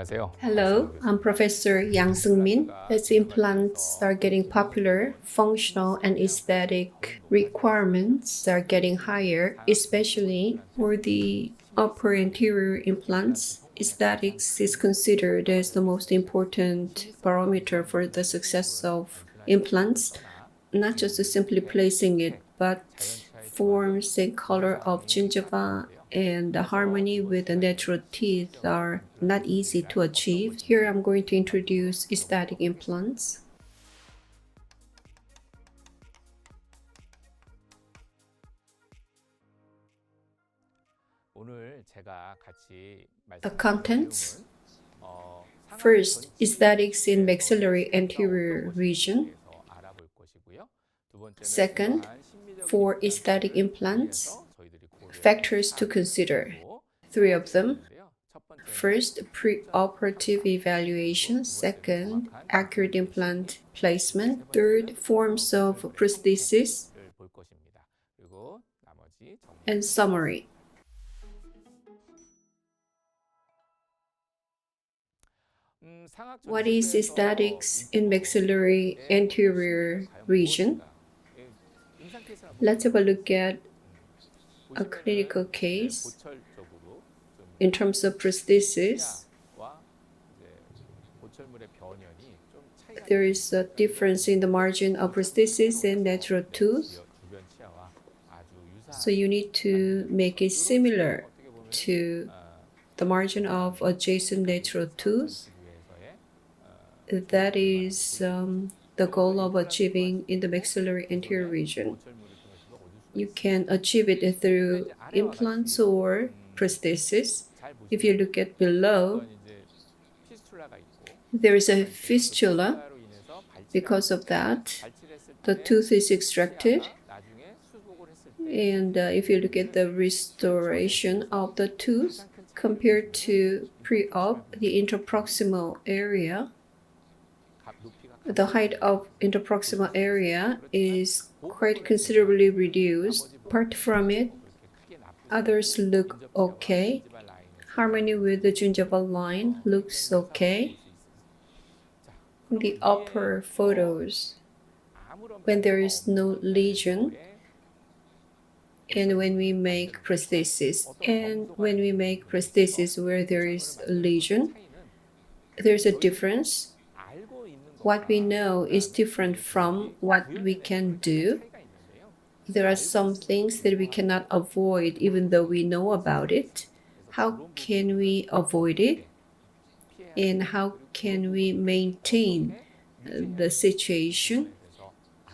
안녕하세요. Hello, I'm Professor Yang Seung-min. As implants are getting popular, functional and aesthetic requirements are getting higher, especially for the upper anterior implants. Aesthetics is considered as the most important barometer for the success of implants, not just simply placing it, but forms and color of gingiva and the harmony with the natural teeth are not easy to achieve. Here I'm going to introduce aesthetic implants. The contents. First, aesthetics in maxillary anterior region. Second, for aesthetic implants, factors to consider. 3 of them. First, preoperative evaluation. Second, accurate implant placement. Third, forms of prosthesis. And summary. What is aesthetics in maxillary anterior region? Let's have a look at a clinical case. In terms of prosthesis, there is a difference in the margin of prosthesis and natural tooth. So you need to make it similar to the margin of adjacent natural tooth. That is the goal of achieving in the maxillary anterior region. You can achieve it through implants or prosthesis. If you look at below, there is a fistula. Because of that, the tooth is extracted. And if you look at the restoration of the tooth compared to pre-op, the interproximal area, the height of interproximal area is quite considerably reduced. Apart from it, others look okay. Harmony with the gingival line looks okay. The upper photos, when there is no lesion, and when we make prosthesis, and when we make prosthesis where there is a lesion, there's a difference. What we know is different from what we can do. There are some things that we cannot avoid even though we know about it. How can we avoid it? And how can we maintain the situation?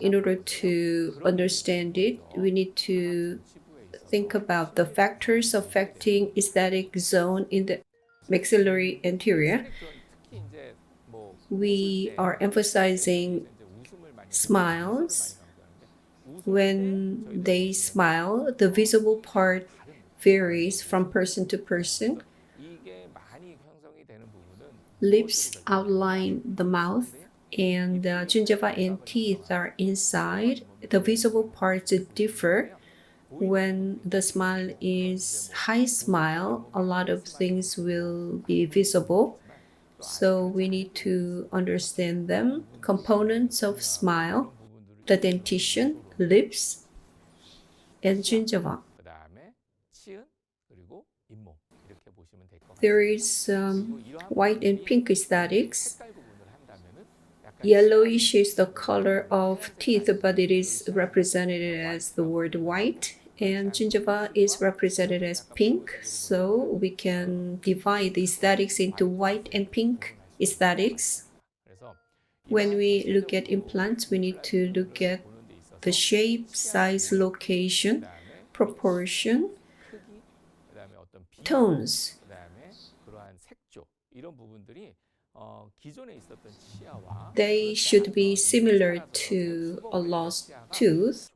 In order to understand it, we need to think about the factors affecting aesthetic zone in the maxillary anterior. We are emphasizing smiles. When they smile, the visible part varies from person to person. Lips outline the mouth, and the gingiva and teeth are inside. The visible parts differ. When the smile is high smile, a lot of things will be visible. So we need to understand them. Components of smile, the dentition, lips, and gingiva. There is white and pink aesthetics. Yellowish is the color of teeth, but it is represented as the word white. And gingiva is represented as pink. So we can divide the aesthetics into white and pink aesthetics. When we look at implants, we need to look at the shape, size, location, proportion, tones. They should be similar to a lost tooth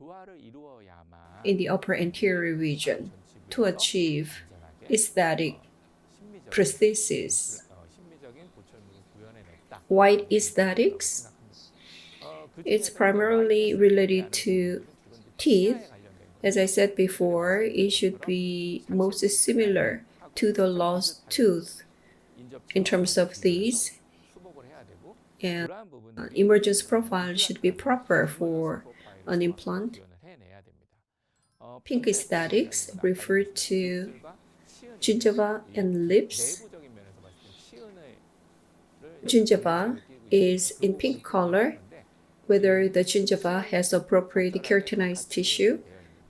in the upper anterior region to achieve aesthetic prosthesis. White aesthetics, it's primarily related to teeth. As I said before, it should be most similar to the lost tooth. in terms of these, and emergence profile should be proper for an implant. Pink aesthetics refer to gingiva and lips. Gingiva is in pink color, whether the gingiva has appropriate keratinized tissue,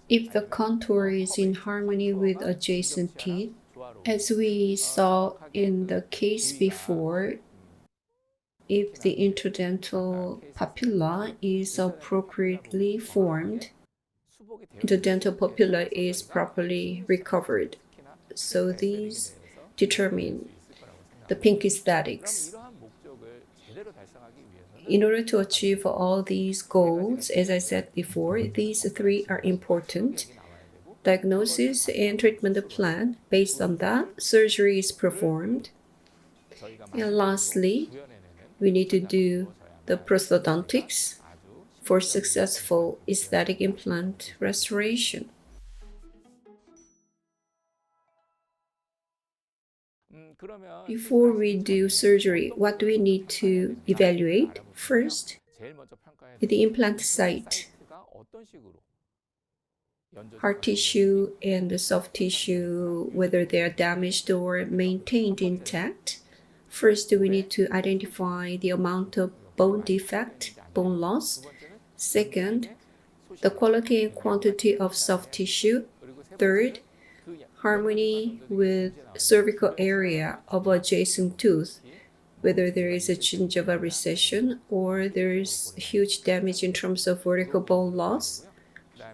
if the contour is in harmony with adjacent teeth. As we saw in the case before, if the interdental papilla is appropriately formed, the dental papilla is properly recovered. So these determine the pink aesthetics. In order to achieve all these goals, as I said before, these three are important. Diagnosis and treatment plan. Based on that, surgery is performed. And lastly, we need to do the prosthodontics for successful aesthetic implant restoration. Before we do surgery, what do we need to evaluate? First, the implant site, hard tissue and the soft tissue, whether they are damaged or maintained intact. First, we need to identify the amount of bone defect, bone loss. Second, the quality and quantity of soft tissue. Third, harmony with cervical area of adjacent tooth, whether there is a gingiva recession or there is huge damage in terms of vertical bone loss.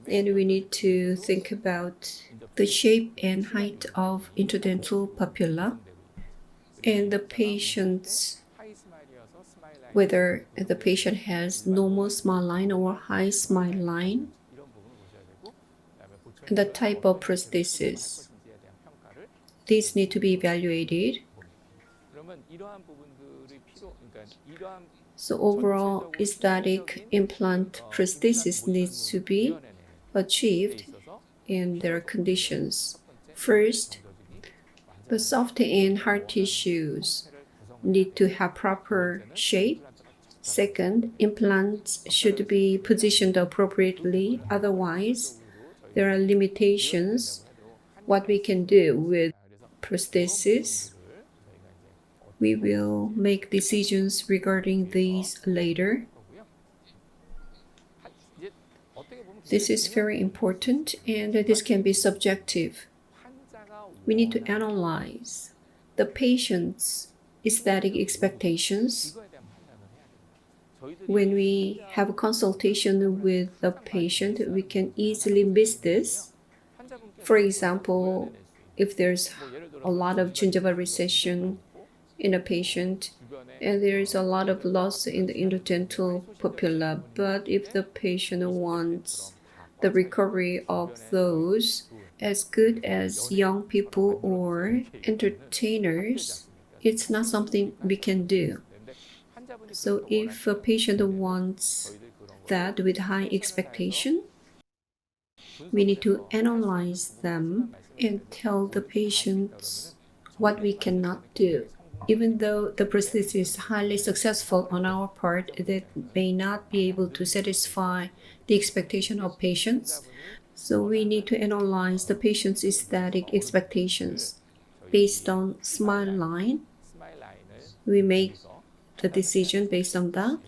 And we need to think about the shape and height of interdental papilla and the patient's, whether the patient has normal smile line or high smile line, the type of prosthesis. These need to be evaluated. So overall, aesthetic implant prosthesis needs to be achieved, and there are conditions. First, the soft and hard tissues need to have proper shape. Second, implants should be positioned appropriately. Otherwise, there are limitations what we can do with prosthesis. We will make decisions regarding these later. This is very important, and this can be subjective. We need to analyze the patient's aesthetic expectations. When we have a consultation with the patient, we can easily miss this. For example, if there's a lot of gingiva recession in a patient and there is a lot of loss in the interdental papilla, but if the patient wants the recovery of those as good as young people or entertainers, it's not something we can do. So if a patient wants that with high expectation, we need to analyze them and tell the patients what we cannot do. Even though the prosthesis is highly successful on our part, that may not be able to satisfy the expectation of patients. So we need to analyze the patient's aesthetic expectations. Based on smile line, we make the decision based on that.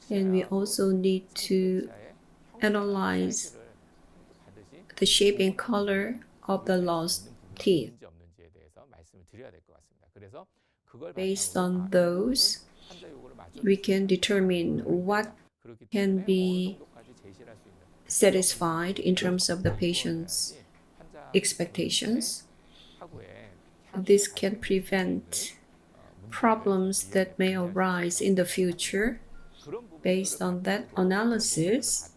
And we also need to analyze the shape and color of the lost teeth. Based on those, we can determine what can be satisfied in terms of the patient's expectations. This can prevent problems that may arise in the future. Based on that analysis,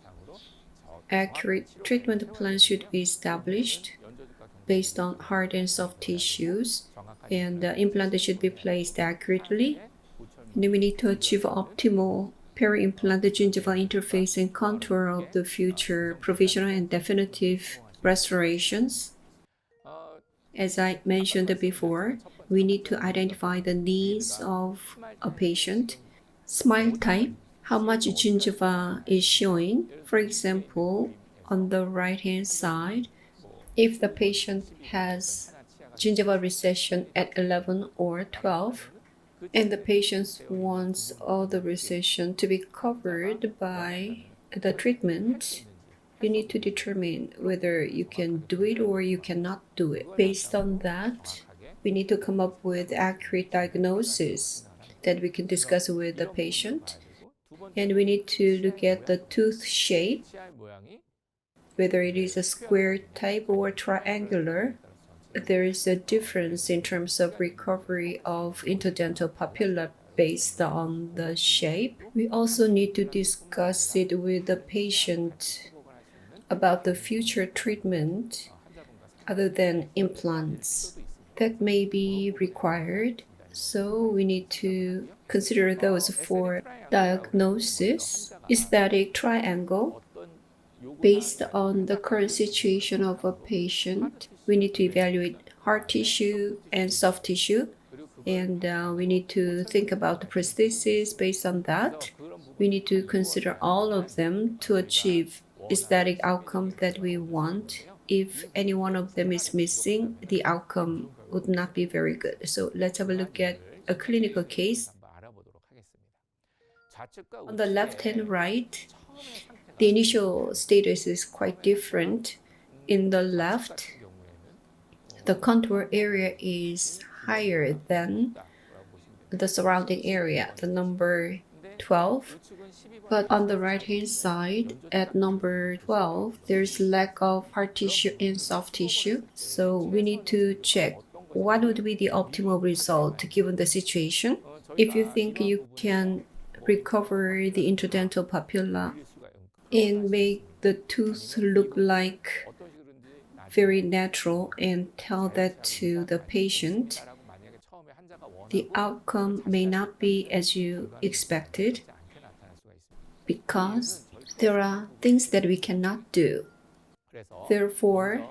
accurate treatment plans should be established based on hard and soft tissues, and the implant should be placed accurately. And we need to achieve optimal peri-implant gingival interface and contour of the future provisional and definitive restorations. As I mentioned before, we need to identify the needs of a patient. Smile type, how much gingiva is showing. For example, on the right-hand side, if the patient has gingival recession at 11 or 12, and the patient wants all the recession to be covered by the treatment, you need to determine whether you can do it or you cannot do it. Based on that, we need to come up with accurate diagnosis that we can discuss with the patient. And we need to look at the tooth shape, whether it is a square type or triangular. There is a difference in terms of recovery of interdental papilla based on the shape. We also need to discuss it with the patient about the future treatment other than implants that may be required. So we need to consider those for diagnosis. Aesthetic triangle. Based on the current situation of a patient, we need to evaluate hard tissue and soft tissue, and we need to think about the prosthesis based on that. We need to consider all of them to achieve aesthetic outcomes that we want. If any one of them is missing, the outcome would not be very good. So let's have a look at a clinical case. On the left and right, the initial status is quite different. In the left, the contour area is higher than the surrounding area, the number 12. But on the right-hand side, at number 12, there's lack of hard tissue and soft tissue. So we need to check what would be the optimal result given the situation. If you think you can recover the interdental papilla and make the tooth look like very natural and tell that to the patient, the outcome may not be as you expected because there are things that we cannot do. Therefore,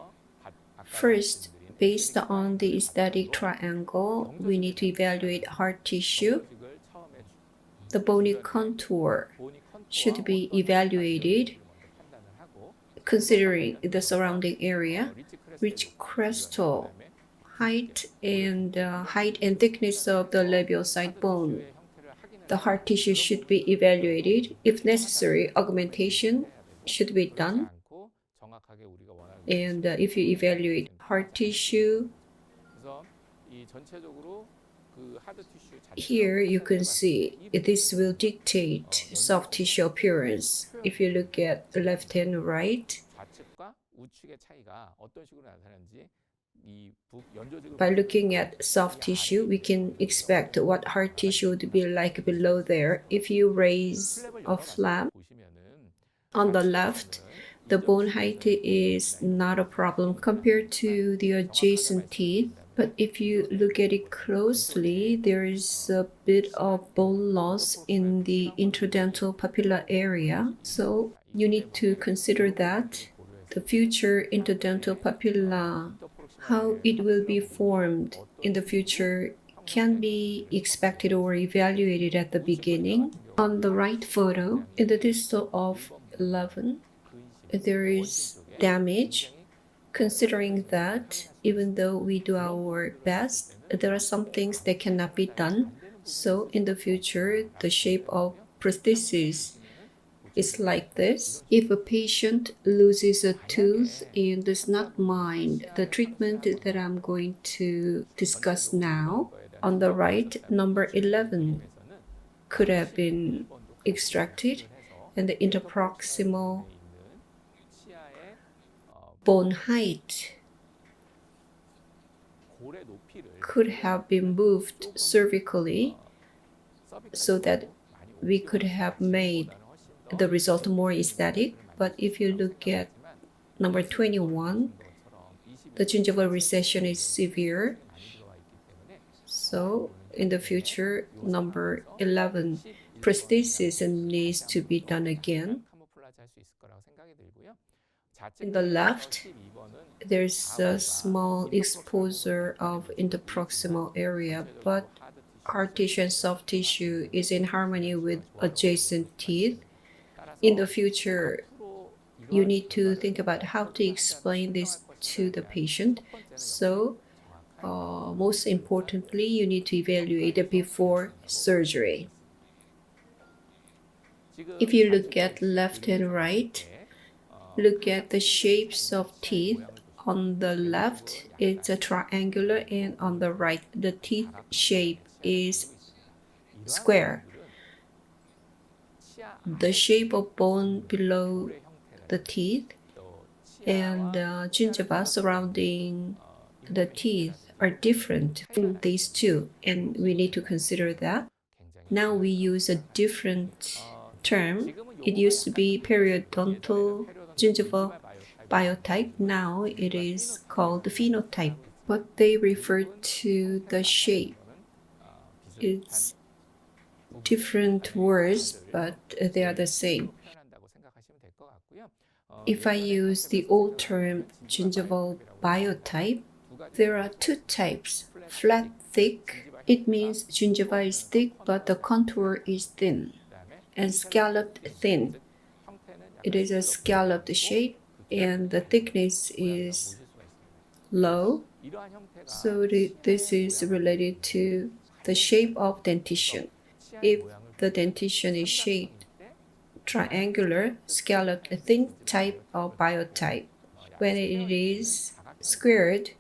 first, based on the aesthetic triangle, we need to evaluate hard tissue. The bony contour should be evaluated considering the surrounding area, ridge crestal height and thickness of the labial side bone. The hard tissue should be evaluated. If necessary, augmentation should be done. And if you evaluate hard tissue, here you can see this will dictate soft tissue appearance. If you look at left and right, by looking at soft tissue, we can expect what hard tissue would be like below there. If you raise a flap on the left, the bone height is not a problem compared to the adjacent teeth. But if you look at it closely, there is a bit of bone loss in the interdental papilla area. So you need to consider that. The future interdental papilla, how it will be formed in the future, can be expected or evaluated at the beginning. On the right photo, in the distal of 11, there is damage. Considering that, even though we do our best, there are some things that cannot be done. So in the future, the shape of prosthesis is like this. If a patient loses a tooth and does not mind the treatment that I'm going to discuss now, on the right, number 11 could have been extracted, and the interproximal bone height could have been moved cervically so that we could have made the result more aesthetic. But if you look at number 21, the gingival recession is severe. So in the future, number 11, prosthesis needs to be done again. In the left, there's a small exposure of interproximal area, but hard tissue and soft tissue is in harmony with adjacent teeth. In the future, you need to think about how to explain this to the patient. So, most importantly, you need to evaluate it before surgery. If you look at left and right, look at the shapes of teeth. On the left, it's a triangular, and on the right, the teeth shape is square. The shape of bone below the teeth and gingiva surrounding the teeth are different in these two, and we need to consider that. Now we use a different term. It used to be periodontal gingival biotype. Now it is called phenotype, but they refer to the shape. It's different words, but they are the same. If I use the old term gingival biotype, there are two types. Flat, thick, it means gingiva is thick but the contour is thin. And scalloped, thin. It is a scalloped shape and the thickness is low. So this is related to the shape of dentition. If the dentition is shaped triangular, scalloped, thin type of biotype. When it is squared,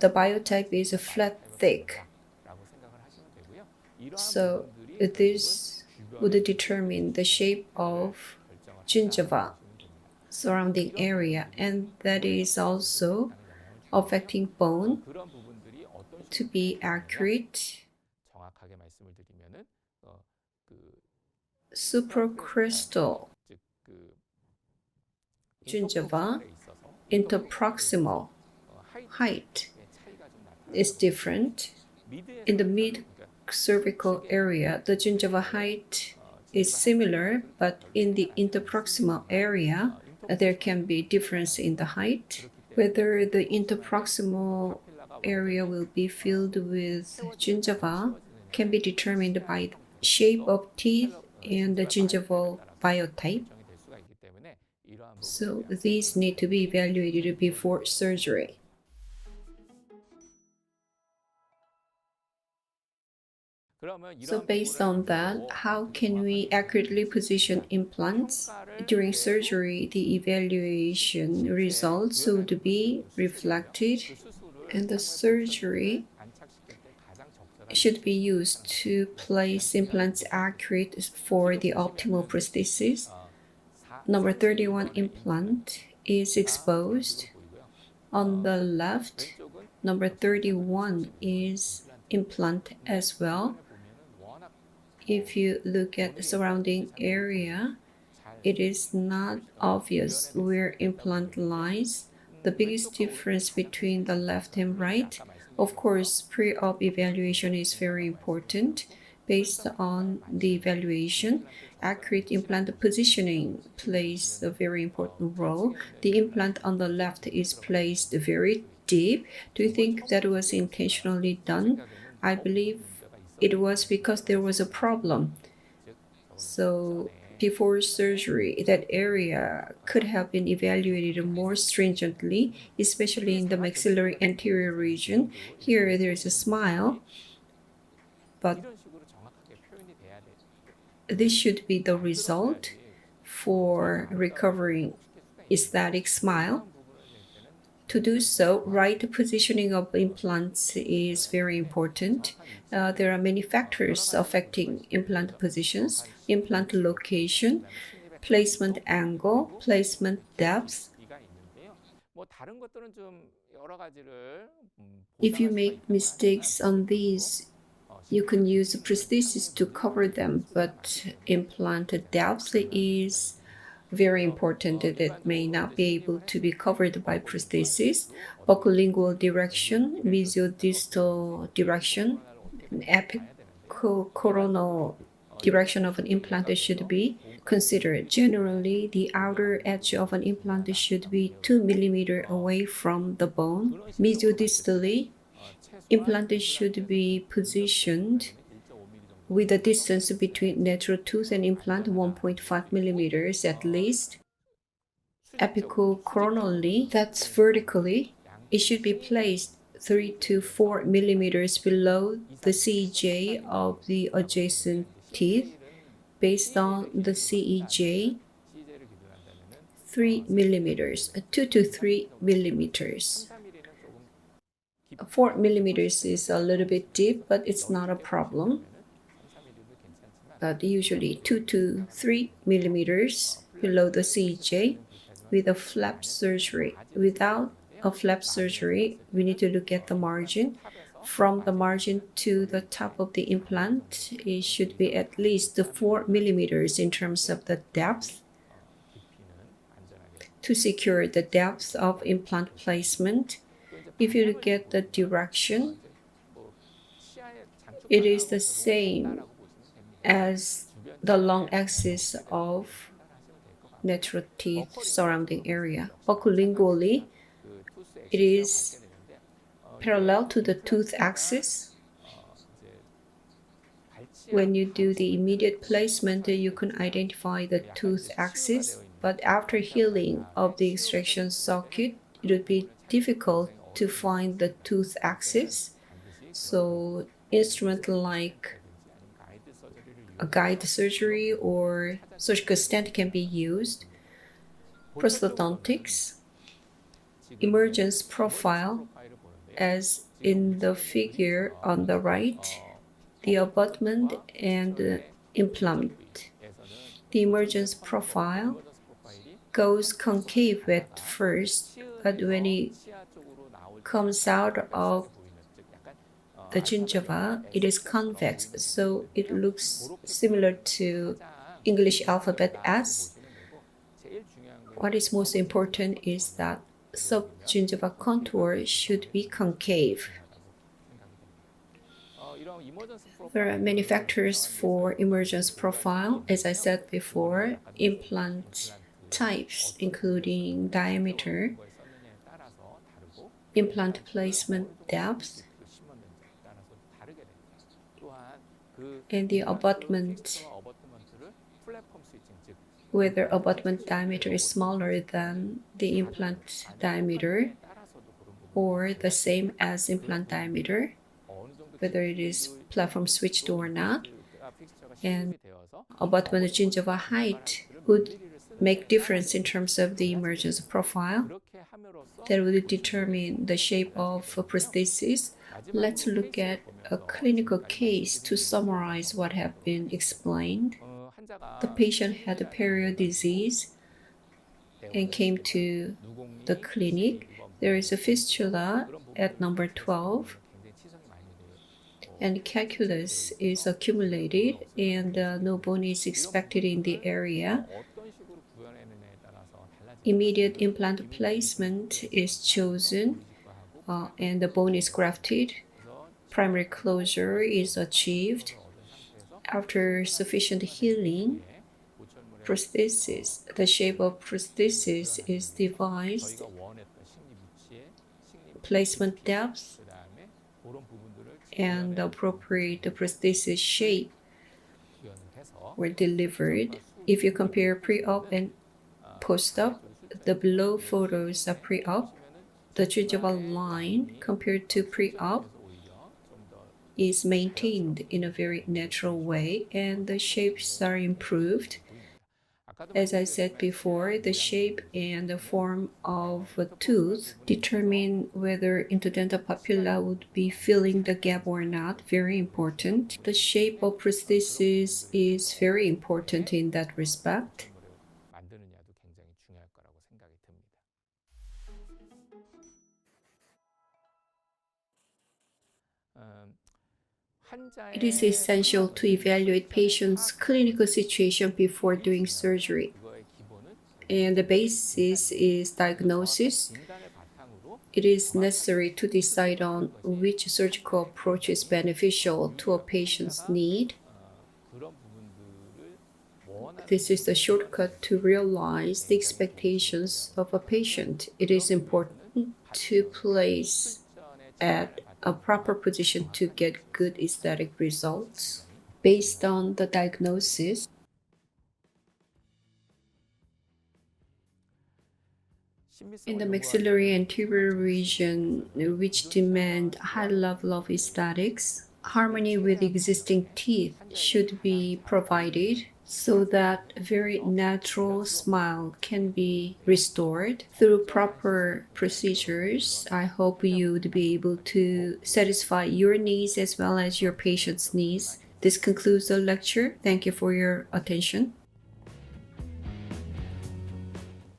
the biotype is a flat, thick. So this would determine the shape of gingiva surrounding area, and that is also affecting bone. To be accurate, supracristal gingiva interproximal height is different. In the mid-cervical area, the gingiva height is similar, but in the interproximal area, there can be difference in the height. Whether the interproximal area will be filled with gingiva can be determined by the shape of teeth and the gingival biotype. So these need to be evaluated before surgery. So based on that, how can we accurately position implants? During surgery, the evaluation results would be reflected, and the surgery should be used to place implants accurate for the optimal prosthesis. Number 31 implant is exposed. On the left, number 31 is implant as well. If you look at the surrounding area, it is not obvious where implant lies. The biggest difference between the left and right, of course, pre-op evaluation is very important. Based on the evaluation, accurate implant positioning plays a very important role. The implant on the left is placed very deep. Do you think that was intentionally done? I believe it was because there was a problem. So before surgery, that area could have been evaluated more stringently, especially in the maxillary anterior region. Here there is a smile, but this should be the result for recovering aesthetic smile. To do so, right positioning of implants is very important. There are many factors affecting implant positions: implant location, placement angle, placement depth. If you make mistakes on these, you can use prosthesis to cover them, but implant depth is very important that it may not be able to be covered by prosthesis. Buccolingual direction, mesiodistal direction, epicoronal direction of an implant should be considered. Generally, the outer edge of an implant should be 2 mm away from the bone. Mesiodistally, implant should be positioned with a distance between natural tooth and implant 1.5 mm at least. Apicocoronally, that's vertically, it should be placed 3 to 4 millimeters below the CEJ of the adjacent teeth. Based on the CEJ, 3 millimeters, 2 to 3 millimeters. 4 millimeters is a little bit deep, but it's not a problem. But usually 2 to 3 millimeters below the CEJ with a flap surgery. Without a flap surgery, we need to look at the margin. From the margin to the top of the implant, it should be at least 4 millimeters in terms of the depth. To secure the depth of implant placement, if you look at the direction, it is the same as the long axis of natural teeth surrounding area. Oculingually, it is parallel to the tooth axis. When you do the immediate placement, you can identify the tooth axis, but after healing of the extraction socket, it would be difficult to find the tooth axis. So instrument like a guide surgery or surgical stent can be used. Prosthodontics, emergence profile, as in the figure on the right, the abutment and the implant. The emergence profile goes concave at first, but when it comes out of the gingiva, it is convex, so it looks similar to English alphabet S. What is most important is that subgingival contour should be concave. There are many factors for emergence profile. As I said before, implant types, including diameter, implant placement depth, and the abutment, whether abutment diameter is smaller than the implant diameter or the same as implant diameter, whether it is platform switched or not, and abutment gingiva height would make difference in terms of the emergence profile. That would determine the shape of prosthesis. Let's look at a clinical case to summarize what have been explained. The patient had a perio disease and came to the clinic. There is a fistula at number 12, and calculus is accumulated, and no bone is expected in the area. Immediate implant placement is chosen, and the bone is grafted. Primary closure is achieved. After sufficient healing, prosthesis, the shape of prosthesis is devised. Placement depth and the appropriate prosthesis shape were delivered. If you compare pre-op and post-op, the below photos are pre-op. The gingival line compared to pre-op is maintained in a very natural way, and the shapes are improved. As I said before, the shape and the form of a tooth determine whether interdental papilla would be filling the gap or not. Very important. The shape of prosthesis is very important in that respect. It is essential to evaluate patients' clinical situation before doing surgery. And the basis is diagnosis. It is necessary to decide on which surgical approach is beneficial to a patient's need. This is the shortcut to realize the expectations of a patient. It is important to place at a proper position to get good aesthetic results based on the diagnosis. In the maxillary anterior region, which demand high level of aesthetics, harmony with existing teeth should be provided so that a very natural smile can be restored through proper procedures. I hope you would be able to satisfy your needs as well as your patient's needs. This concludes the lecture. Thank you for your attention.